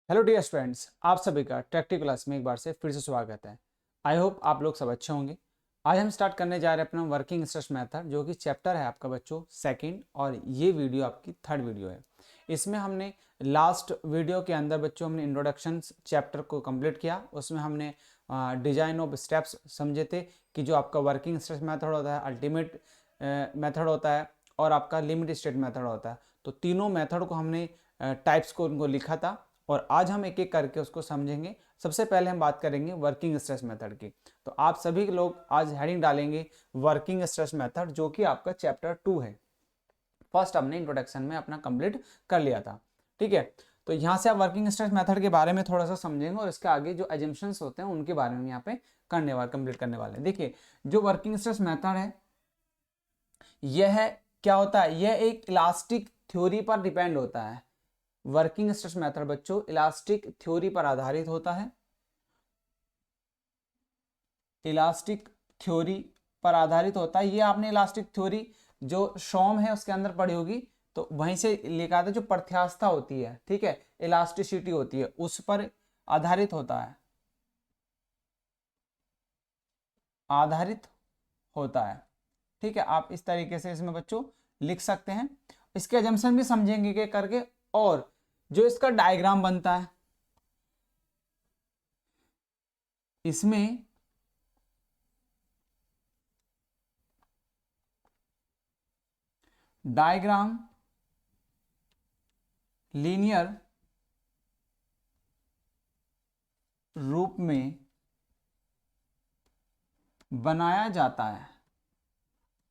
Hello dear students, आप सभी का टेक्टी क्लास में एक बार से फिर से स्वागत है। आई होप आप लोग सब अच्छे होंगे। आज हम स्टार्ट करने जा रहे हैं अपना वर्किंग स्ट्रेस मेथड, जो कि चैप्टर है आपका बच्चों सेकंड, और ये वीडियो आपकी थर्ड वीडियो है। इसमें हमने लास्ट वीडियो के अंदर बच्चों हमने इंट्रोडक्शन चैप्टर को कंप्लीट किया। उसमें हमने डिजाइन ऑफ स्टेप्स समझे थे कि जो आपका वर्किंग स्ट्रेस मेथड होता है, अल्टीमेट मेथड होता है और आपका लिमिट स्टेट मेथड होता है। तो तीनों मेथड को हमने टाइप्स को उनको लिखा था और आज हम एक एक करके उसको समझेंगे। सबसे पहले हम बात करेंगे वर्किंग स्ट्रेस मेथड की। तो आप सभी लोग आज हेडिंग डालेंगे वर्किंग स्ट्रेस मेथड, जो कि आपका चैप्टर 2 है। फर्स्ट हमने इंट्रोडक्शन में अपना कंप्लीट कर लिया था, ठीक है। तो यहाँ से आप वर्किंग स्ट्रेस मेथड के बारे में थोड़ा सा समझेंगे और इसके आगे जो एजम्पशंस होते हैं उनके बारे में यहाँ पे कंप्लीट करने वाले हैं। देखिए, जो वर्किंग स्ट्रेस मेथड है यह क्या होता है, यह एक इलास्टिक थ्योरी पर डिपेंड होता है। वर्किंग स्ट्रेस मेथड बच्चों इलास्टिक थ्योरी पर आधारित होता है। इलास्टिक थ्योरी पर आधारित होता है। ये आपने इलास्टिक थ्योरी जो शॉम है उसके अंदर पढ़ी होगी, तो वहीं से लिखा था। जो प्रत्यास्थता होती है, ठीक है, इलास्टिसिटी होती है, उस पर आधारित होता है, आधारित होता है, ठीक है। आप इस तरीके से इसमें बच्चों लिख सकते हैं। इसके अजम्पशन भी समझेंगे कि करके, और जो इसका डायग्राम बनता है इसमें डायग्राम लीनियर रूप में बनाया जाता है।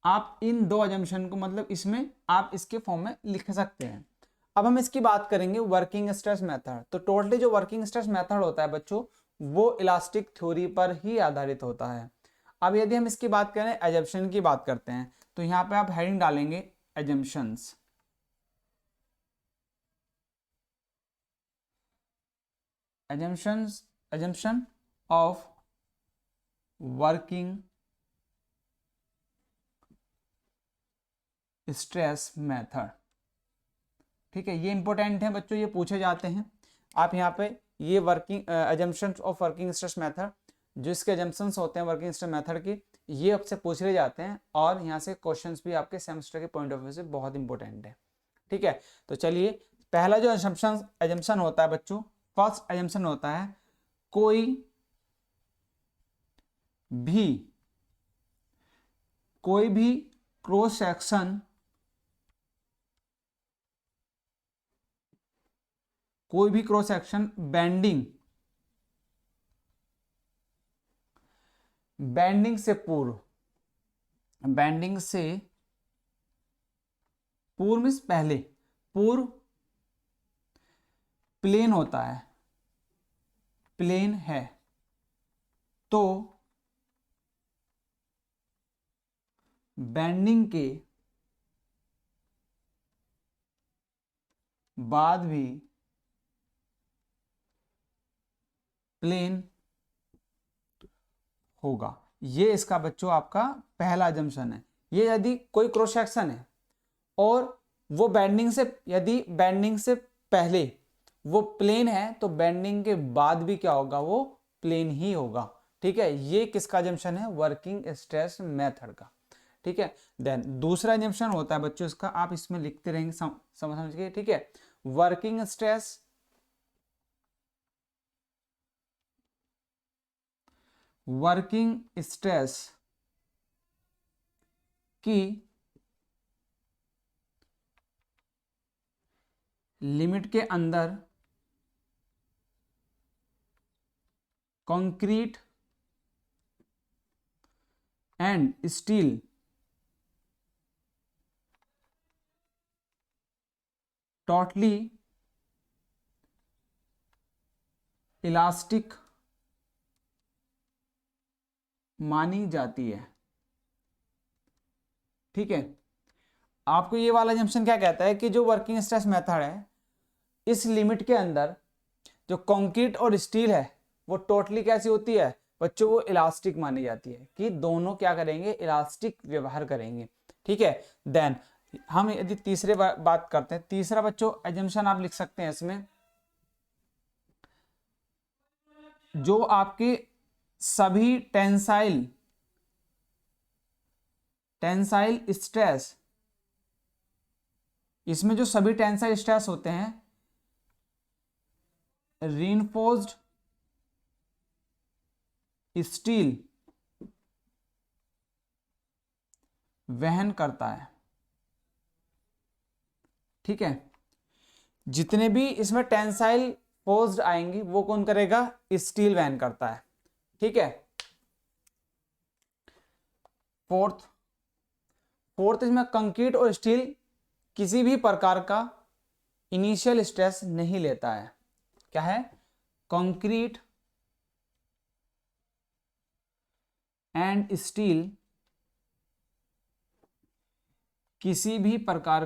आप इन दो अजम्पशन को मतलब इसमें आप इसके फॉर्म में लिख सकते हैं। अब हम इसकी बात करेंगे वर्किंग स्ट्रेस मेथड। तो टोटली जो वर्किंग स्ट्रेस मेथड होता है बच्चों, वो इलास्टिक थ्योरी पर ही आधारित होता है। अब यदि हम इसकी बात करें, एजम्पशन की बात करते हैं, तो यहां पे आप हेडिंग डालेंगे assumptions. Assumptions, assumption of working stress method, ठीक है। ये इंपॉर्टेंट है बच्चों, ये पूछे जाते हैं। आप यहाँ पे ये working assumptions of working stress method, जो इसके अजम्पशंस होते हैं वर्किंग स्ट्रेस मेथड की, ये आपसे पूछ ले जाते हैं और यहाँ से क्वेश्चंस भी आपके सेमेस्टर के पॉइंट ऑफ व्यू से बहुत इंपॉर्टेंट है, ठीक है। तो चलिए, पहला जो अजम्पशन होता है बच्चों, फर्स्ट अजम्पशन होता है कोई भी कोई भी क्रॉस सेक्शन, कोई भी क्रॉस सेक्शन बेंडिंग, बेंडिंग से पूर्व, बेंडिंग से पूर्व मीन्स पहले, पूर्व प्लेन होता है, प्लेन है, तो बेंडिंग के बाद भी प्लेन होगा। ये इसका बच्चों आपका पहला अजम्पशन है। ये यदि कोई क्रॉस सेक्शन है और वो बेंडिंग से, यदि बेंडिंग से पहले वो प्लेन है, तो बेंडिंग के बाद भी क्या होगा, वो प्लेन ही होगा, ठीक है। ये किसका अजम्पशन है, वर्किंग स्ट्रेस मेथड का, ठीक है। देन दूसरा अजम्पशन होता है बच्चों इसका, आप इसमें लिखते रहेंगे समझ के, ठीक है। वर्किंग स्ट्रेस, वर्किंग स्ट्रेस की लिमिट के अंदर concrete and steel totally elastic मानी जाती है, ठीक है। आपको ये वाला जंक्शन क्या कहता है कि जो वर्किंग स्ट्रेस मेथड है, इस लिमिट के अंदर जो कंक्रीट और स्टील है वो टोटली कैसी होती है बच्चों, वो इलास्टिक मानी जाती है, कि दोनों क्या करेंगे, इलास्टिक व्यवहार करेंगे, ठीक है। देन हम यदि तीसरे बात करते हैं, तीसरा बच्चों एजम्पशन आप लिख सकते हैं इसमें, जो आपके सभी टेंसाइल स्ट्रेस, इसमें जो सभी टेंसाइल स्ट्रेस होते हैं रीइंफोर्स्ड स्टील वहन करता है। ठीक है, जितने भी इसमें टेंसाइल फोर्स्ड आएंगी वो कौन करेगा? स्टील वहन करता है। ठीक है, फोर्थ इसमें कंक्रीट और स्टील किसी भी प्रकार का इनिशियल स्ट्रेस नहीं लेता है। क्या है? कंक्रीट एंड स्टील किसी भी प्रकार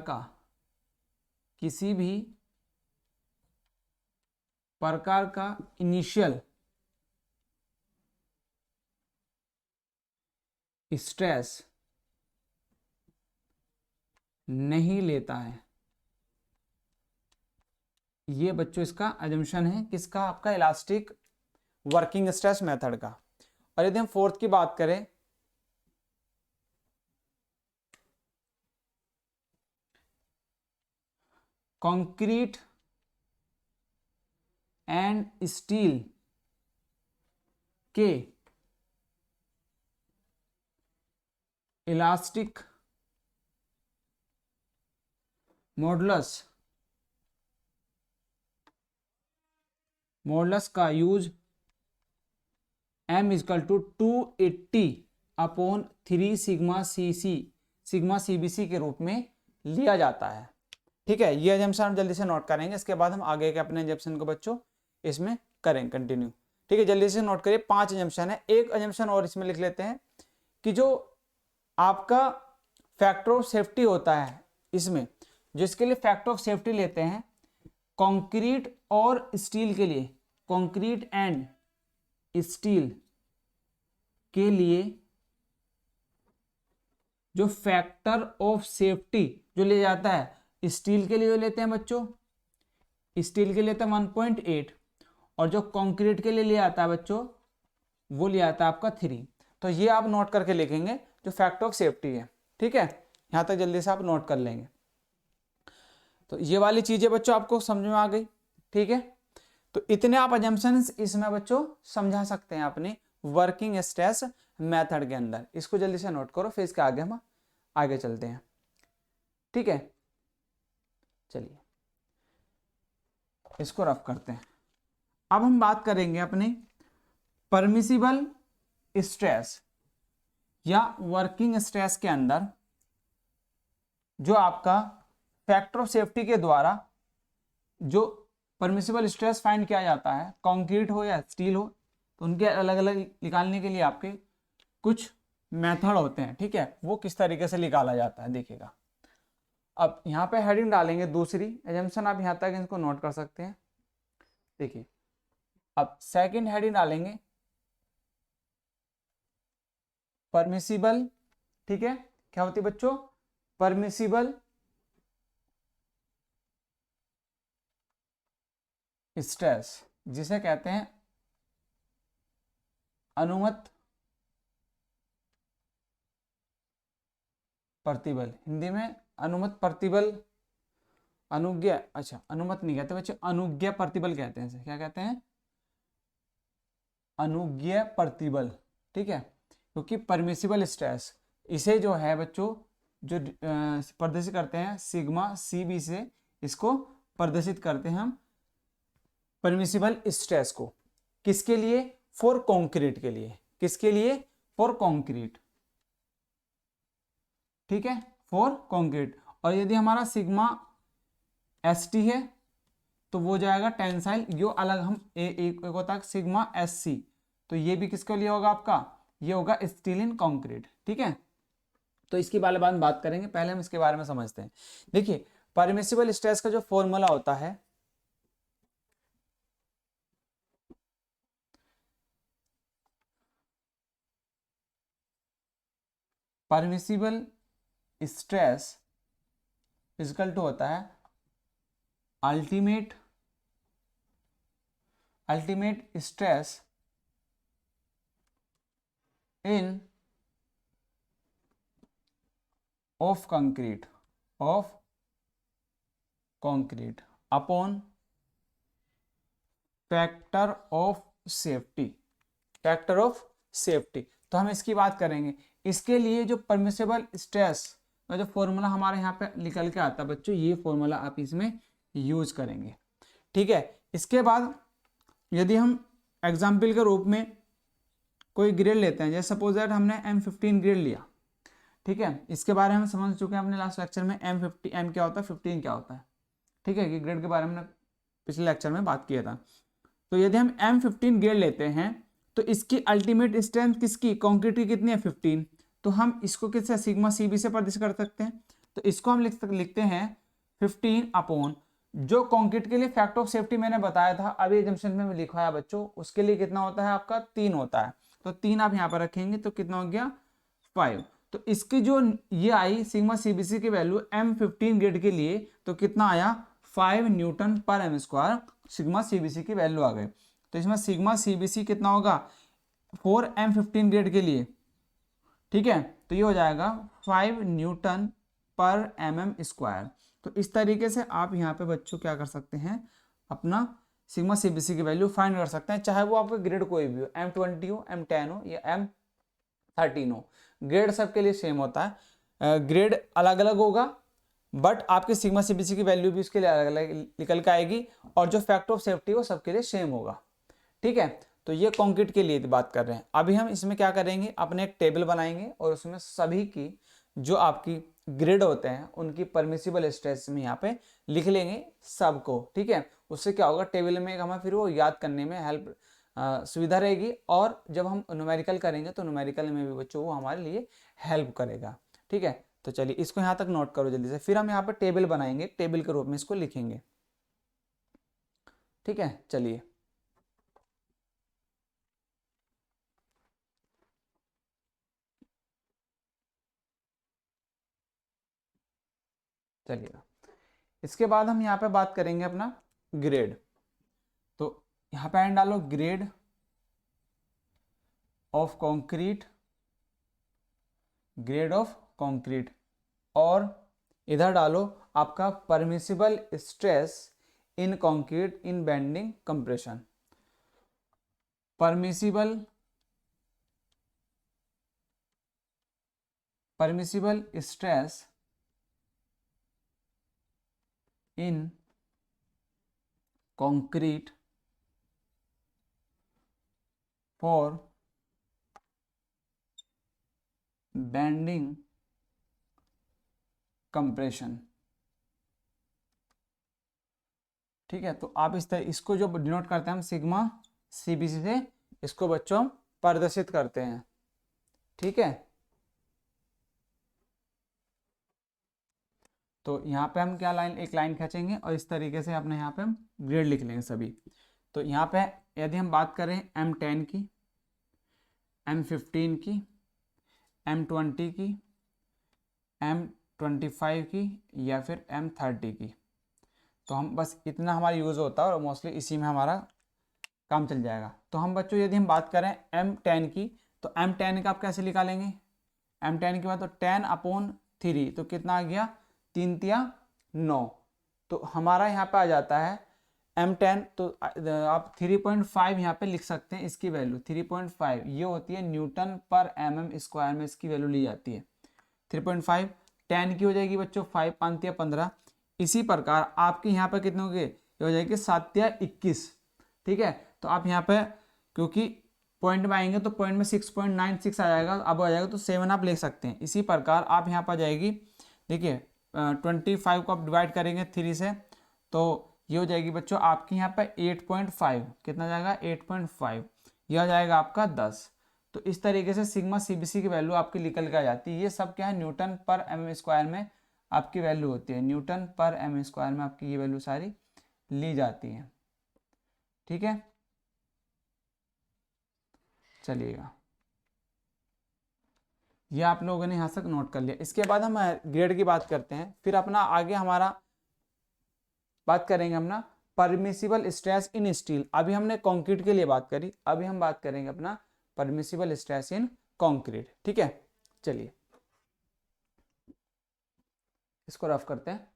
का इनिशियल स्ट्रेस नहीं लेता है। ये बच्चों इसका अजम्पशन है किसका? आपका इलास्टिक वर्किंग स्ट्रेस मेथड का। और यदि हम फोर्थ की बात करें, कंक्रीट एंड स्टील के इलास्टिक मॉडुलस का use m equal to 280/3 sigma CBC के रूप में लिया जाता है। ठीक है, ये एजम्पशन हम जल्दी से नोट करेंगे, इसके बाद हम आगे के अपने एजम्पशन को बच्चों इसमें करेंगे कंटिन्यू। ठीक है, जल्दी से नोट करिए, 5 एजम्पशन है। एक एजम्पशन और इसमें लिख लेते हैं कि जो आपका फैक्टर ऑफ सेफ्टी होता है इसमें, जिसके लिए फैक्टर ऑफ सेफ्टी लेते हैं कंक्रीट और स्टील के लिए, कंक्रीट एंड स्टील के लिए जो फैक्टर ऑफ सेफ्टी जो ले जाता है, स्टील के लिए जो लेते हैं बच्चों, स्टील के लिए लेते हैं 1.8, और जो कंक्रीट के लिए ले आता है बच्चों वो ले आता है आपका 3। तो ये आप नोट करके लिखेंगे जो फैक्टर ऑफ सेफ्टी है। ठीक है, यहां तक जल्दी से आप नोट कर लेंगे। तो ये वाली चीजें बच्चों आपको समझ में आ गई। ठीक है, तो इतने आप अजम्पशंस इसमें बच्चों समझा सकते हैं अपनी वर्किंग स्ट्रेस मेथड के अंदर। इसको जल्दी से नोट करो, फिर इसके आगे हम आगे चलते हैं। ठीक है, चलिए इसको रफ करते हैं। अब हम बात करेंगे अपने परमिसिबल स्ट्रेस या वर्किंग स्ट्रेस के अंदर जो आपका फैक्टर ऑफ सेफ्टी के द्वारा जो परमिसिबल स्ट्रेस फाइंड किया जाता है, कंक्रीट हो या स्टील हो, तो उनके अलग अलग निकालने के लिए आपके कुछ मेथड होते हैं। ठीक है, वो किस तरीके से निकाला जाता है देखिएगा। अब यहाँ पे हेडिंग डालेंगे दूसरी एजम्पशन, आप यहाँ तक इसको नोट कर सकते हैं। देखिए, अब सेकंड हेडिंग डालेंगे परमिसिबल। ठीक है, क्या होती है बच्चों? परमिसिबल स्ट्रेस, जिसे कहते हैं अनुमत प्रतिबल। हिंदी में अनुमत प्रतिबल, अनुज्ञा, अच्छा अनुमत नहीं कहते बच्चे, अनुज्ञा प्रतिबल कहते हैं इसे। क्या कहते हैं? अनुज्ञा प्रतिबल। ठीक है, क्योंकि परमिसिबल स्ट्रेस इसे जो है बच्चों जो प्रदर्शित करते हैं सिग्मा CB से, इसको प्रदर्शित करते हैं हम परमिसिबल स्ट्रेस को। किसके लिए? फॉर कंक्रीट के लिए। किसके लिए? For concrete. ठीक है, फॉर कंक्रीट। और यदि हमारा सिग्मा ST है तो वो जाएगा टेंसाइल, जो अलग हम एक होता है सिग्मा SC, तो ये भी किसके लिए होगा आपका? ये होगा स्टील इन कंक्रीट। ठीक है, तो इसकी बारे में बात करेंगे, पहले हम इसके बारे में समझते हैं। देखिए, परमिसिबल स्ट्रेस का जो फॉर्मूला होता है, परमिसिबल स्ट्रेस इक्वल टू होता है ultimate stress in of concrete upon factor of safety. तो हम इसकी बात करेंगे। इसके लिए जो परमिसिबल स्ट्रेस का जो फॉर्मूला हमारे यहाँ पे निकल के आता है बच्चों, ये फॉर्मूला आप इसमें यूज करेंगे। ठीक है। इसके बाद यदि हम एग्जाम्पल के रूप में कोई ग्रेड लेते हैं, जैसे सपोज दैट हमने M15 ग्रेड लिया। ठीक है, इसके बारे में हम समझ चुके हैं अपने लास्ट लेक्चर में M क्या होता है, 15 क्या होता है। ठीक है, कि ग्रेड के बारे में पिछले लेक्चर में बात किया था। तो यदि हम M15 ग्रेड लेते हैं तो इसकी अल्टीमेट स्ट्रेंथ किसकी, कंक्रीट की कितनी है, 15। तो हम इसको किससे, सिग्मा CB से प्रदर्शित कर सकते हैं। तो इसको हम लिखते हैं 15 अपॉन जो कंक्रीट के लिए फैक्टर ऑफ सेफ्टी मैंने बताया था अभी एजम्पशन में लिखवाया बच्चों, उसके लिए कितना होता है आपका, 3 होता है। तो 3 आप यहाँ पर रखेंगे तो कितना हो गया, 5। तो इसकी जो ये आई सिग्मा CBC की वैल्यू M15 ग्रेड के लिए तो कितना आया, 5 न्यूटन पर m स्क्वायर सिग्मा CBC की वैल्यू आ गई। तो इसमें सिग्मा CBC कितना होगा 4 M15 ग्रेड के लिए। ठीक है, तो ये हो जाएगा 5 न्यूटन पर mm स्क्वायर। तो इस तरीके से आप यहाँ पे बच्चों क्या कर सकते हैं, अपना सिग्मा CBC की वैल्यू फाइंड कर सकते हैं, चाहे वो आपका ग्रेड कोई भी हो, M20 हो, M10 हो या M13 हो। ग्रेड सबके लिए सेम होता है, ग्रेड अलग अलग होगा बट आपके सिग्मा CBC की वैल्यू भी उसके लिए अलग अलग निकल के आएगी, और जो फैक्टर ऑफ सेफ्टी वो सबके लिए सेम होगा। ठीक है, तो ये कंक्रीट के लिए बात कर रहे हैं। अभी हम इसमें क्या करेंगे, अपने एक टेबल बनाएंगे और उसमें सभी की जो आपकी ग्रेड होते हैं उनकी परमिसिबल स्ट्रेस में यहाँ पे लिख लेंगे सबको। ठीक है, उससे क्या होगा, टेबल में हमें फिर वो याद करने में हेल्प सुविधा रहेगी, और जब हम न्यूमेरिकल करेंगे तो न्यूमेरिकल में भी बच्चों वो हमारे लिए हेल्प करेगा। ठीक है, तो चलिए इसको यहाँ तक नोट करो जल्दी से, फिर हम यहाँ पर टेबल बनाएंगे, टेबल के रूप में इसको लिखेंगे। ठीक है, चलिए चलिएगा। इसके बाद हम यहाँ पे बात करेंगे अपना ग्रेड। तो यहाँ पे एंड डालो ग्रेड ऑफ कंक्रीट, और इधर डालो आपका permissible stress in concrete in bending compression. Permissible stress in concrete for bending compression. ठीक है, तो आप इस तरह इसको जो डिनोट करते हैं हम सिग्मा CBC से, इसको बच्चों हम प्रदर्शित करते हैं। ठीक है, तो यहाँ पे हम क्या एक लाइन खींचेंगे और इस तरीके से अपने यहाँ पे हम ग्रेड लिख लेंगे सभी। तो यहाँ पे यदि हम बात करें M10 की, M15 की, M20 की, M25 की या फिर M30 की, तो हम बस इतना हमारा यूज़ होता है और मोस्टली इसी में हमारा काम चल जाएगा। तो हम बच्चों यदि हम बात करें M10 की, तो M10 का आप कैसे निकालेंगे, M10 के बाद तो 10/3, तो कितना आ गया, 3 तिया 9। तो हमारा यहाँ पे आ जाता है M10, तो आप 3.5 यहाँ पे लिख सकते हैं, इसकी वैल्यू 3.5 ये होती है न्यूटन पर mm स्क्वायर में इसकी वैल्यू ली जाती है। 3.5 10 की हो जाएगी बच्चों 5 5 या 15। इसी प्रकार आपके यहाँ पे कितने होंगे, ये हो जाएगी 7 या 21। ठीक है, तो आप यहाँ पे क्योंकि पॉइंट में आएंगे तो पॉइंट में 6.96 आ जाएगा, अब आ जाएगा तो 7 आप ले सकते हैं। इसी प्रकार आप यहाँ पर जाएगी, देखिए 25 को आप डिवाइड करेंगे 3 से, तो ये हो जाएगी बच्चों आपकी यहाँ पे 8.5, कितना जाएगा 8.5, यह आ जाएगा आपका 10। तो इस तरीके से सिग्मा CBC की वैल्यू आपकी निकल के आ जाती है। ये सब क्या है, न्यूटन पर mm स्क्वायर में आपकी वैल्यू होती है, न्यूटन पर mm स्क्वायर में आपकी ये वैल्यू सारी ली जाती है। ठीक है, चलिएगा ये आप लोगों ने यहाँ तक नोट कर लिया। इसके बाद हम ग्रेड की बात करते हैं, फिर अपना आगे हमारा बात करेंगे अपना परमिसिबल स्ट्रेस इन स्टील। अभी हमने कंक्रीट के लिए बात करी, अभी हम बात करेंगे अपना परमिसिबल स्ट्रेस इन कंक्रीट। ठीक है, चलिए इसको रफ करते हैं।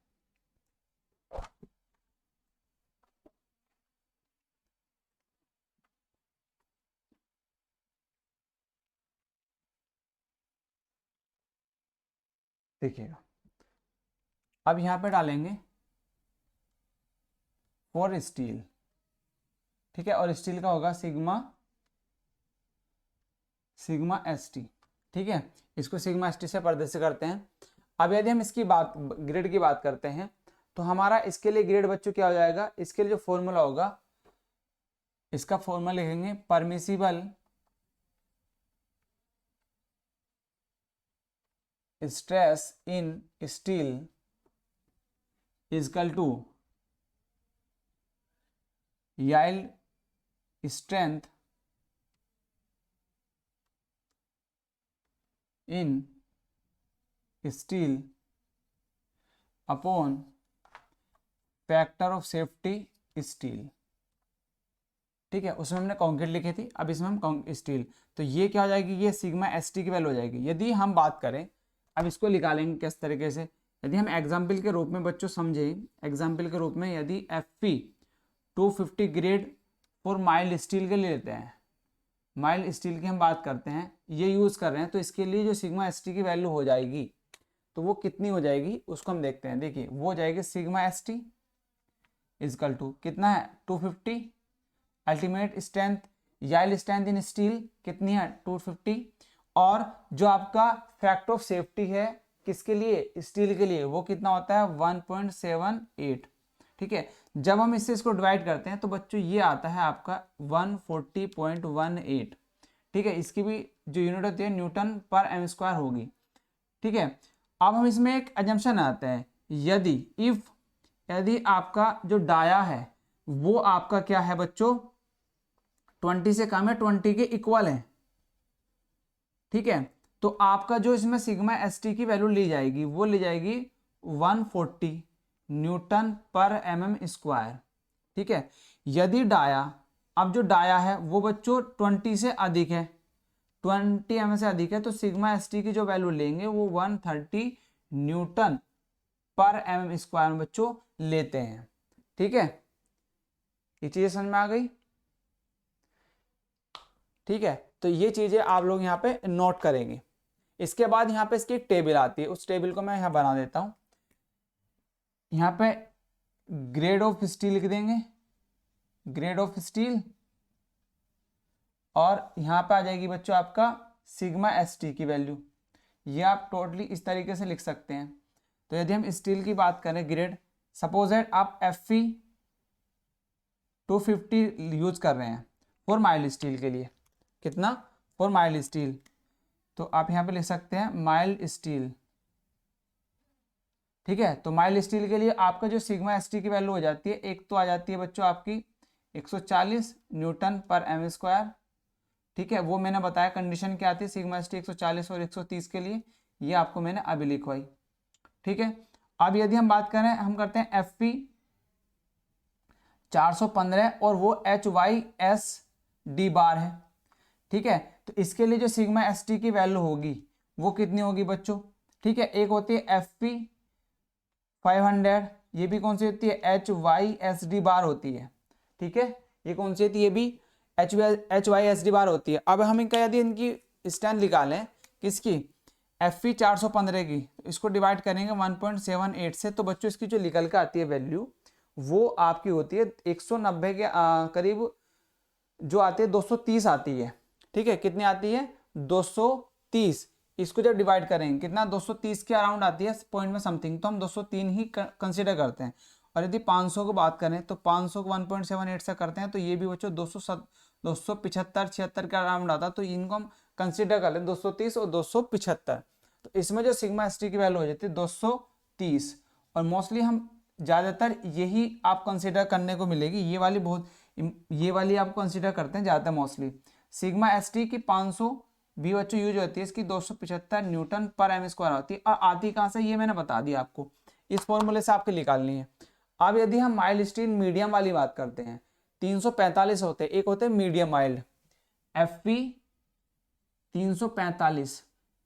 देखिएगा, अब यहां पे डालेंगे फॉर स्टील। ठीक है, और स्टील का होगा सिग्मा सिग्मा एस टी। ठीक है, इसको सिग्मा एस टी से प्रदर्शित करते हैं। अब यदि हम इसकी बात ग्रेड की बात करते हैं तो हमारा इसके लिए ग्रेड बच्चों क्या हो जाएगा, इसके लिए जो फॉर्मूला होगा, इसका फॉर्मूला लिखेंगे permissible stress in steel equal to yield strength in steel upon factor of safety steel. ठीक है, उसमें हमने कंक्रीट लिखी थी, अब इसमें हम स्टील, तो ये क्या हो जाएगी, ये सिग्मा एस टी की वैल्यू हो जाएगी। यदि हम बात करें, अब इसको निकालेंगे किस तरीके से, यदि हम एग्जाम्पल के रूप में बच्चों समझे, एग्जाम्पल के रूप में यदि F P 250 grade for mild steel के लिए लेते हैं, माइल्ड स्टील की हम बात करते हैं, ये यूज़ कर रहे हैं, तो इसके लिए जो सिग्मा एस टी की वैल्यू हो जाएगी तो वो कितनी हो जाएगी उसको हम देखते हैं। देखिए वो हो जाएगी sigma S T equal to कितना है 250, ultimate strength yield strength in steel कितनी है 250, और जो आपका फैक्टर ऑफ सेफ्टी है किसके लिए, स्टील के लिए, वो कितना होता है 1.78। ठीक है, जब हम इससे इसको डिवाइड करते हैं तो बच्चों ये आता है आपका 140.18। ठीक है, इसकी भी जो यूनिट होती है न्यूटन पर एम स्क्वायर होगी। ठीक है, अब हम इसमें एक एजम्पशन आते हैं, यदि आपका जो डाया है वो आपका क्या है बच्चों 20 से कम है, 20 के इक्वल है। ठीक है, तो आपका जो इसमें सिग्मा एस टी की वैल्यू ली जाएगी वो ली जाएगी 140 न्यूटन पर एम स्क्वायर। ठीक है, यदि डाया, अब जो डाया है वो बच्चों 20 से अधिक है, 20 एम से अधिक है, तो सिग्मा एस टी की जो वैल्यू लेंगे वो 130 न्यूटन पर एम स्क्वायर में बच्चों लेते हैं। ठीक है, ये चीजें समझ में आ गई। ठीक है, तो ये चीजें आप लोग यहाँ पे नोट करेंगे। इसके बाद यहाँ पे इसकी एक टेबल आती है, उस टेबल को मैं यहाँ बना देता हूँ। यहाँ पे ग्रेड ऑफ स्टील लिख देंगे, ग्रेड ऑफ स्टील, और यहाँ पे आ जाएगी बच्चों आपका सिग्मा एस टी की वैल्यू। ये आप टोटली इस तरीके से लिख सकते हैं। तो यदि हम स्टील की बात करें ग्रेड, सपोज दैट आप एफ 250 यूज कर रहे हैं फॉर माइल्ड स्टील के लिए, कितना फॉर माइल्ड स्टील, तो आप यहाँ पे लिख सकते हैं माइल्ड स्टील। ठीक है, तो माइल्ड स्टील के लिए आपका जो सिग्मा एस टी की वैल्यू हो जाती है, एक तो आ जाती है बच्चों आपकी 140 न्यूटन पर एम स्क्वायर। ठीक है, वो मैंने बताया कंडीशन क्या आती है सिग्मा एस टी 140 और 130 के लिए, ये आपको मैंने अभी लिखवाई। ठीक है, अब यदि हम बात करें, हम करते हैं एफ पी 415 और वो H Y S D bar है। ठीक है, तो इसके लिए जो सिग्मा एस टी की वैल्यू होगी वो कितनी होगी बच्चों। ठीक है, एक होती है एफ पी 500, ये भी कौन सी होती है H Y S D bar होती है। ठीक है, ये कौन सी होती है, ये भी H Y S D bar होती है। अब हम इनका यदि इनकी स्ट्रेंथ निकालें किसकी, एफ पी 415 की, तो इसको डिवाइड करेंगे 1.78 से, तो बच्चों इसकी जो निकल के आती है वैल्यू वो आपकी होती है 190 के करीब, जो आती है 230 आती है। ठीक है, कितनी आती है 230, इसको जब डिवाइड करेंगे कितना 230 के अराउंड आती है पॉइंट में समथिंग, तो हम 203 ही कंसीडर करते हैं। और यदि 500 को बात करें तो 500 को 1.78 से करते हैं, तो ये भी बच्चों 275 76 के अराउंड आता है, तो इनको हम कंसीडर कर लें 230 और 275। तो इसमें जो सिग्मा एस टी की वैल्यू हो जाती है 230, और मोस्टली हम ज़्यादातर यही आप कंसीडर करने को मिलेगी, ये वाली आप कंसीडर करते हैं ज़्यादातर मोस्टली। सिग्मा एस टी की 500 भी बच्चों यूज होती है, इसकी 275 न्यूटन पर एम स्क्वायर होती है, और आती कहाँ से ये मैंने बता दिया आपको, इस फॉर्मूले से आपको निकालनी है। अब यदि हम माइल्ड स्टील मीडियम वाली बात करते हैं, 345 होते हैं, एक होते हैं मीडियम माइल्ड, एफ पी 345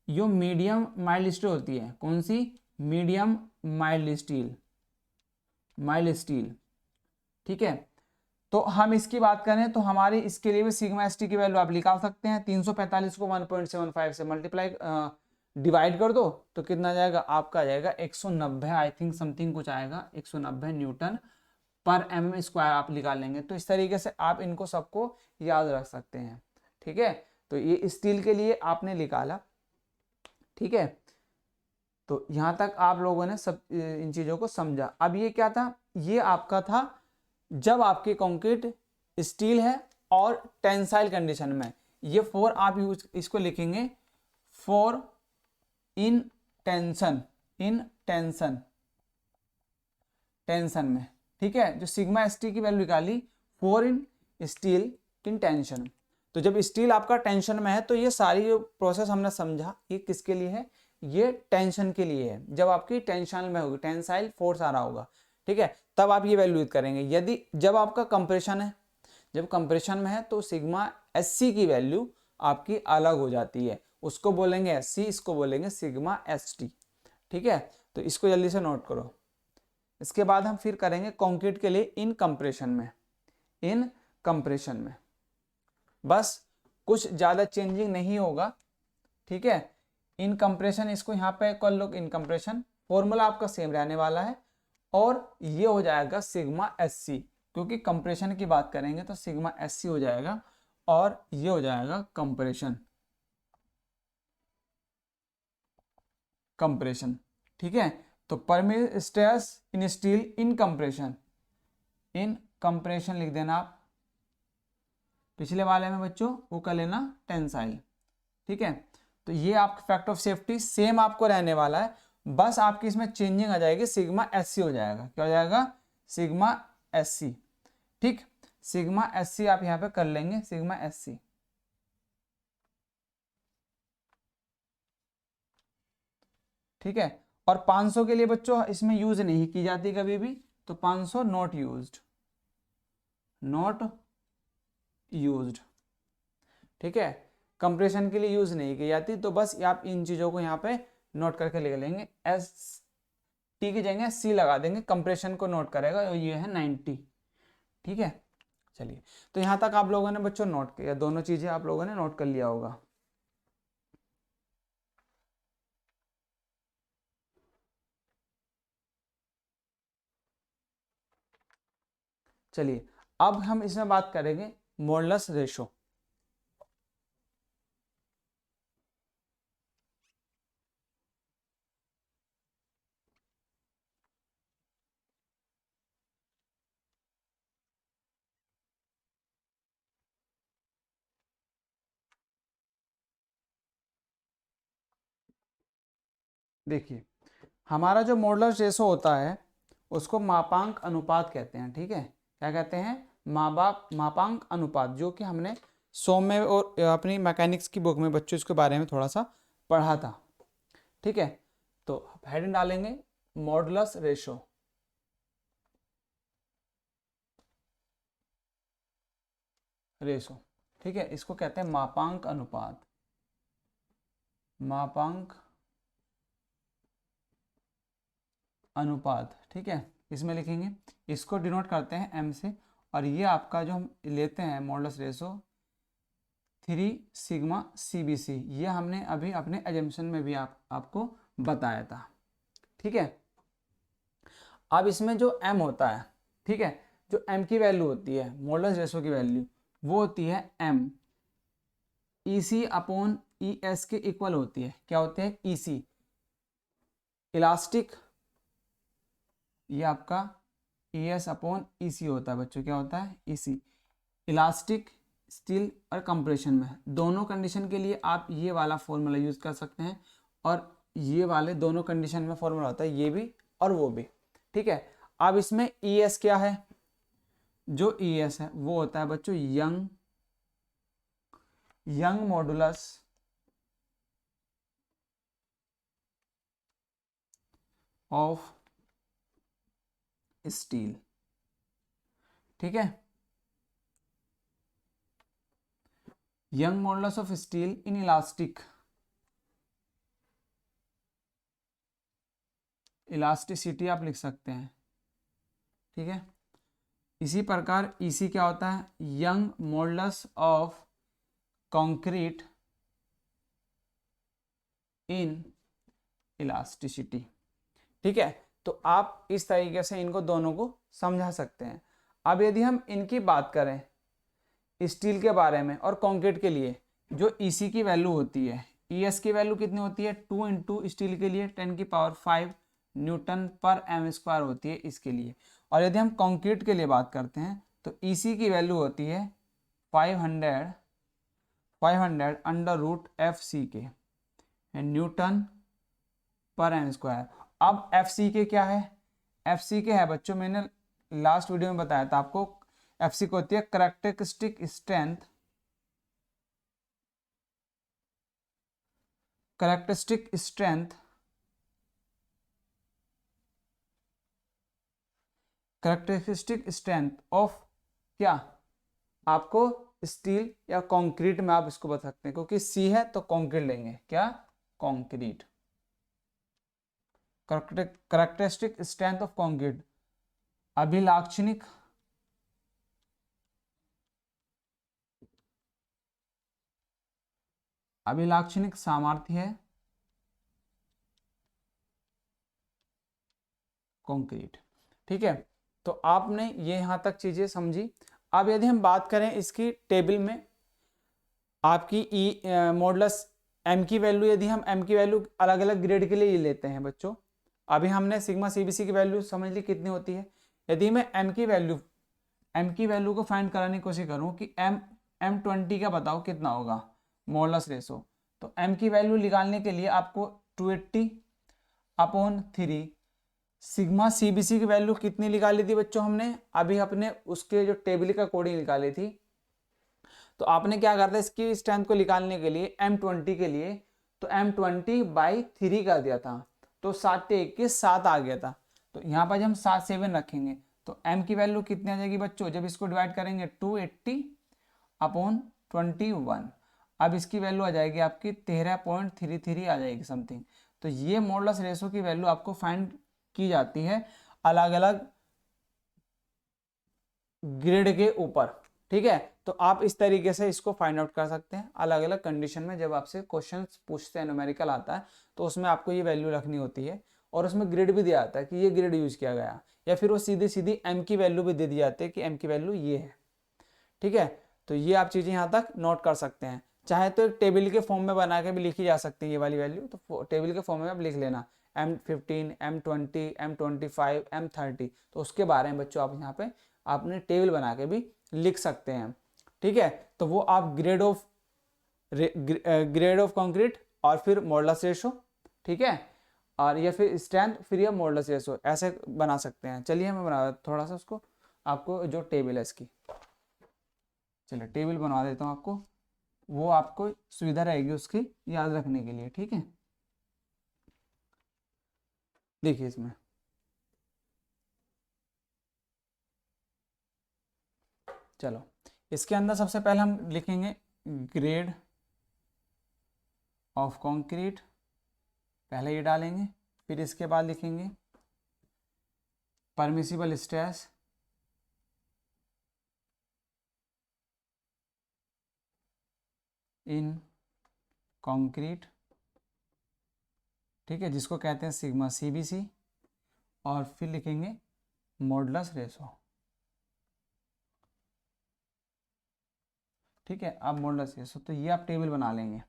यो मीडियम माइल्ड स्टील होती है। कौन सी? Medium mild steel, mild steel. ठीक है, तो हम इसकी बात करें तो हमारी इसके लिए भी सिग्मा एस टी की वैल्यू आप निकाल सकते हैं। 345 को 1.75 से मल्टीप्लाई डिवाइड कर दो तो कितना जाएगा आपका? आ जाएगा 190, आई थिंक समथिंग कुछ आएगा, 190 न्यूटन पर mm स्क्वायर आप निकाल लेंगे। तो इस तरीके से आप इनको सबको याद रख सकते हैं। ठीक है, तो ये स्टील के लिए आपने निकाला। ठीक है, तो यहां तक आप लोगों ने सब इन चीजों को समझा। अब ये क्या था? ये आपका था जब आपकी कंक्रीट स्टील है और टेंसाइल कंडीशन में। ये फोर आप यूज इसको लिखेंगे four in tension, in tension, tension में। ठीक है, जो सिग्मा एस टी की वैल्यू निकाली, four in steel in tension. तो जब स्टील आपका टेंशन में है तो ये सारी जो प्रोसेस हमने समझा ये किसके लिए है? ये टेंशन के लिए है। जब आपकी टेंशन में होगी, टेंसाइल फोर्स आ रहा होगा, ठीक है, तब आप ये वैल्यू यूज करेंगे। यदि जब आपका कंप्रेशन है, जब कंप्रेशन में है तो सिग्मा एस सी की वैल्यू आपकी अलग हो जाती है। उसको बोलेंगे एस सी, इसको बोलेंगे सिग्मा एस टी। ठीक है, तो इसको जल्दी से नोट करो। इसके बाद हम फिर करेंगे कंक्रीट के लिए इन कंप्रेशन में, इन कंप्रेशन में बस कुछ ज्यादा चेंजिंग नहीं होगा। ठीक है, इन कंप्रेशन, इसको यहाँ पे कर लो इन कंप्रेशन, फॉर्मूला आपका सेम रहने वाला है और ये हो जाएगा सिग्मा एस सी, क्योंकि कंप्रेशन की बात करेंगे तो सिग्मा एस सी हो जाएगा और ये हो जाएगा कंप्रेशन, कंप्रेशन। ठीक है, तो permit stress in steel in compression, in compression लिख देना आप। पिछले वाले में बच्चों वो कर लेना टेंसाइल। ठीक है, तो ये आपका फैक्टर ऑफ सेफ्टी सेम आपको रहने वाला है, बस आपकी इसमें चेंजिंग आ जाएगी, सिग्मा एस सी हो जाएगा। क्या हो जाएगा? Sigma S C. ठीक, सिग्मा एस सी आप यहाँ पे कर लेंगे, सिग्मा एस सी। ठीक है, और 500 के लिए बच्चों इसमें यूज नहीं की जाती कभी भी, तो 500 नॉट यूज्ड, नॉट यूज्ड। ठीक है, कंप्रेशन के लिए यूज नहीं की जाती, तो बस आप इन चीजों को यहाँ पे नोट करके लिख लेंगे। एस टी की जगह सी लगा देंगे, कंप्रेशन को नोट करेगा, और ये है 90। ठीक है, चलिए, तो यहाँ तक आप लोगों ने बच्चों नोट किया, दोनों चीजें आप लोगों ने नोट कर लिया होगा। चलिए, अब हम इसमें बात करेंगे मॉडुलस रेशो। देखिए, हमारा जो मॉडुलस रेशो होता है उसको मापांक अनुपात कहते हैं। ठीक है, क्या कहते हैं? मापांक अनुपात, जो कि हमने 100 में और अपनी मैकेनिक्स की बुक में बच्चों इसके बारे में थोड़ा सा पढ़ा था। ठीक है, तो हेडिंग डालेंगे मॉडुलस रेशो। रेशो, ठीक है, इसको कहते हैं मापांक अनुपात, मापांक अनुपात। ठीक है, इसमें लिखेंगे, इसको डिनोट करते हैं एम से, और ये आपका जो हम लेते हैं मॉडुलस रेशो 3 सिग्मा CBC, ये हमने अभी अपने एजम्पशन में भी आपको बताया था। ठीक है, अब इसमें जो m होता है, ठीक है, जो m की वैल्यू होती है, मॉडुलस रेशो की वैल्यू, वो होती है m EC अपॉन ES के इक्वल होती है। क्या होते हैं? EC इलास्टिक, ये आपका ES अपॉन EC होता है बच्चों। क्या होता है? EC इलास्टिक स्टील और कंप्रेशन में, दोनों कंडीशन के लिए आप ये वाला फॉर्मूला यूज कर सकते हैं, और ये वाले दोनों कंडीशन में फॉर्मूला होता है, ये भी और वो भी। ठीक है, अब इसमें ES क्या है? जो ES है वो होता है बच्चों यंग मॉडुलस ऑफ स्टील। ठीक है, young modulus of steel in elasticity आप लिख सकते हैं, ठीक है। इसी प्रकार इसी क्या होता है, young modulus of concrete in elasticity, ठीक है। तो आप इस तरीके से इनको दोनों को समझा सकते हैं। अब यदि हम इनकी बात करें स्टील के बारे में और कंक्रीट के लिए, जो ईसी की वैल्यू होती है, ईएस की वैल्यू कितनी होती है, 2 इंटू स्टील के लिए 10⁵ न्यूटन पर एम स्क्वायर होती है इसके लिए। और यदि हम कंक्रीट के लिए बात करते हैं तो ईसी की वैल्यू होती है 500 अंडर रूट एफ सी के न्यूटन पर एम स्क्वायर। अब एफ सी के क्या है, एफ सी के है बच्चों, मैंने लास्ट वीडियो में बताया था आपको, एफ सी को होती है characteristic strength, characteristic strength of क्या, आपको स्टील या कंक्रीट में आप इसको बता सकते हैं, क्योंकि सी है तो कंक्रीट लेंगे, क्या, concrete. Characteristic strength of concrete, अभिलाक्षणिक सामर्थ्य है कंक्रीट, ठीक है। तो आपने ये यहां तक चीजें समझी। अब यदि हम बात करें इसकी टेबल में, आपकी मॉडुलस एम की वैल्यू, यदि हम एम की वैल्यू अलग अलग ग्रेड के लिए लेते हैं बच्चों, अभी हमने सिग्मा सीबीसी की वैल्यू समझ ली कितनी होती है। यदि मैं एम की वैल्यू को फाइंड कराने की कोशिश करूं कि M20 का बताओ कितना होगा मॉडुलस रेशो, तो एम की वैल्यू निकालने के लिए आपको 280/3 सिग्मा सीबीसी की वैल्यू कितनी निकाली थी बच्चों हमने, अभी अपने उसके जो टेबल का कोडिंग निकाली थी। तो आपने क्या करता है, इसकी स्ट्रेंथ को निकालने के लिए M20 के लिए, तो M20/3 कर दिया था, तो 7 आ गया था। तो यहाँ पर जब हम 7 रखेंगे तो M की वैल्यू कितनी आ जाएगी बच्चों, जब इसको डिवाइड करेंगे 280/21, अब इसकी वैल्यू आ जाएगी आपकी 13.33 आ जाएगी समथिंग। तो ये मॉडुलस रेशो की वैल्यू आपको फाइंड की जाती है अलग अलग ग्रेड के ऊपर, ठीक है। तो आप इस तरीके से इसको फाइंड आउट कर सकते हैं अलग अलग कंडीशन में। जब आपसे क्वेश्चंस पूछते हैं, न्यूमेरिकल आता है, तो उसमें आपको ये वैल्यू रखनी होती है, और उसमें ग्रेड भी दिया जाता है कि ये ग्रेड यूज किया गया, या फिर वो सीधी सीधी एम की वैल्यू भी दे दी जाती है कि एम की वैल्यू ये है, ठीक है। तो ये आप चीजें यहाँ तक नोट कर सकते हैं। चाहे तो एक टेबल के फॉर्म में बना के भी लिखी जा सकती है ये वाली वैल्यू, तो टेबल के फॉर्म में आप लिख लेना M15, M20, M25, M30, तो उसके बारे में बच्चों आप यहाँ पे आपने टेबल बना के भी लिख सकते हैं, ठीक है। तो वो आप ग्रेड ऑफ कंक्रीट और फिर मॉडुलस रेशो, ठीक है, और या फिर स्ट्रेंथ फिर या मॉडुलस रेशो ऐसे बना सकते हैं। चलिए मैं बना थोड़ा सा उसको, आपको जो टेबल है इसकी, चलिए टेबल बनवा देता हूँ आपको, वो आपको सुविधा रहेगी उसकी याद रखने के लिए, ठीक है। देखिए इसमें चलो, इसके अंदर सबसे पहले हम लिखेंगे ग्रेड ऑफ कंक्रीट, पहले ये डालेंगे, फिर इसके बाद लिखेंगे परमिसिबल स्ट्रेस इन कंक्रीट, ठीक है, जिसको कहते हैं सिग्मा सीबीसी, और फिर लिखेंगे मॉडुलस रेशो, ठीक है। अब मॉडुलस रेशो, तो ये आप टेबल बना लेंगे।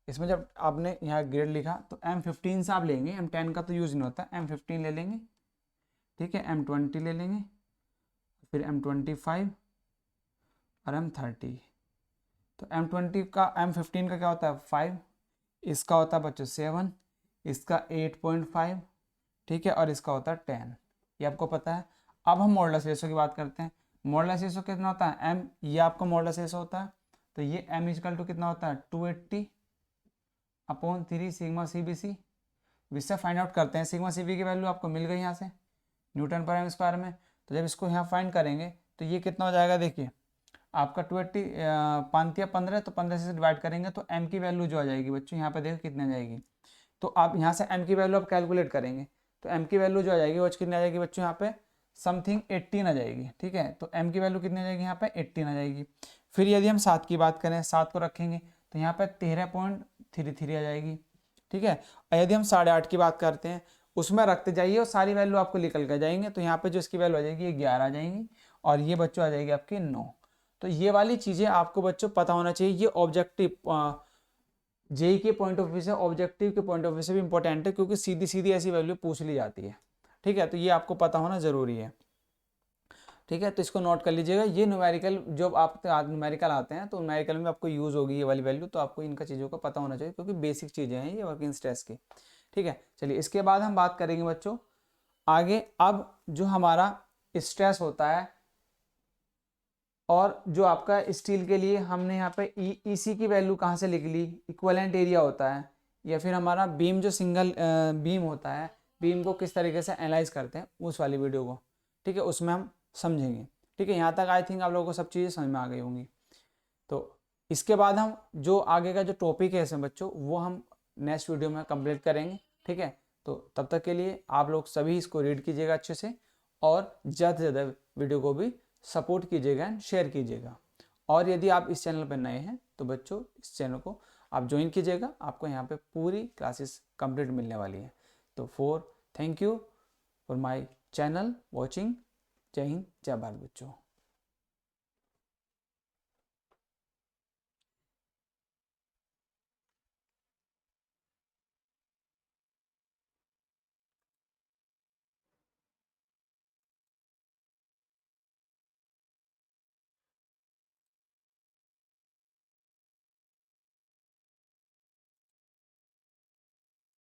इसमें जब आपने यहाँ ग्रेड लिखा तो M15 से आप लेंगे, M10 का तो यूज नहीं होता, M15 ले लेंगे, ठीक है, M20 ले लेंगे, फिर M25 और M30। तो M15 का क्या होता है 5, इसका होता है बच्चों 7, इसका 8.5, ठीक है, और इसका होता है 10, ये आपको पता है। अब हम मॉडुलस रेशो की बात करते हैं। मॉडुलस रेशो कितना होता है M, ये आपका मॉडुलस रेशो होता है, तो ये M इक्वल टू कितना होता है 280/3 सिग्मा सीबीसी। इससे फाइंड आउट करते हैं, सिग्मा सीबी की वैल्यू आपको मिल गई यहाँ से न्यूटन पर एम स्क्वायर में। तो जब इसको यहाँ फाइंड करेंगे तो ये कितना हो जाएगा, देखिए आपका 280 5 या 15, तो 15 से डिवाइड करेंगे तो m की वैल्यू जो आ जाएगी बच्चों, यहाँ पे देखो कितनी आ जाएगी। तो आप यहाँ से m की वैल्यू आप कैलकुलेट करेंगे, तो m की वैल्यू जो आ जाएगी वो कितनी आ जाएगी बच्चों, यहाँ पे समथिंग 18 आ जाएगी। ठीक है, तो m की वैल्यू कितनी आ जाएगी, यहाँ पे 18 आ जाएगी। फिर यदि हम 7 की बात करें, 7 को रखेंगे तो यहाँ पे 13.33 आ जाएगी। ठीक है, और यदि हम 8.5 की बात करते हैं, उसमें रखते जाइए और सारी वैल्यू आपको निकल कर जाएंगे, तो यहाँ पे जो इसकी वैल्यू आ जाएगी ये 11 आ जाएंगी, और ये बच्चों आ जाएगी आपकी 9। तो ये वाली चीज़ें आपको बच्चों पता होना चाहिए। ये ऑब्जेक्टिव जेई के पॉइंट ऑफ व्यू से, ऑब्जेक्टिव के पॉइंट ऑफ व्यू से भी इंपॉर्टेंट है, क्योंकि सीधी सीधी ऐसी वैल्यू पूछ ली जाती है। ठीक है, तो ये आपको पता होना ज़रूरी है। ठीक है, तो इसको नोट कर लीजिएगा। ये न्यूमेरिकल जब आप न्यूमेरिकल आते हैं तो न्यूमेरिकल में आपको यूज़ होगी ये वाली वैल्यू, तो आपको इनका चीज़ों का पता होना चाहिए, क्योंकि बेसिक चीज़ें हैं ये वर्किंग स्ट्रेस की। ठीक है, चलिए इसके बाद हम बात करेंगे बच्चों आगे। अब जो हमारा स्ट्रेस होता है, और जो आपका स्टील के लिए हमने यहाँ पे ईसी की वैल्यू कहाँ से लिख ली, इक्विवेलेंट एरिया होता है, या फिर हमारा बीम जो सिंगल बीम होता है, बीम को किस तरीके से एनालाइज करते हैं, उस वाली वीडियो को, ठीक है, उसमें हम समझेंगे। ठीक है, यहाँ तक आई थिंक आप लोगों को सब चीज़ें समझ में आ गई होंगी। तो इसके बाद हम जो आगे का जो टॉपिक है इसमें बच्चों, वो हम नेक्स्ट वीडियो में कंप्लीट करेंगे। ठीक है, तो तब तक के लिए आप लोग सभी इसको रीड कीजिएगा अच्छे से, और ज़्यादा से ज़्यादा वीडियो को भी सपोर्ट कीजिएगा एंड शेयर कीजिएगा। और यदि आप इस चैनल पर नए हैं तो बच्चों इस चैनल को आप ज्वाइन कीजिएगा, आपको यहाँ पे पूरी क्लासेस कंप्लीट मिलने वाली है। तो thank you for my channel watching. जय हिंद, जय भारत बच्चों।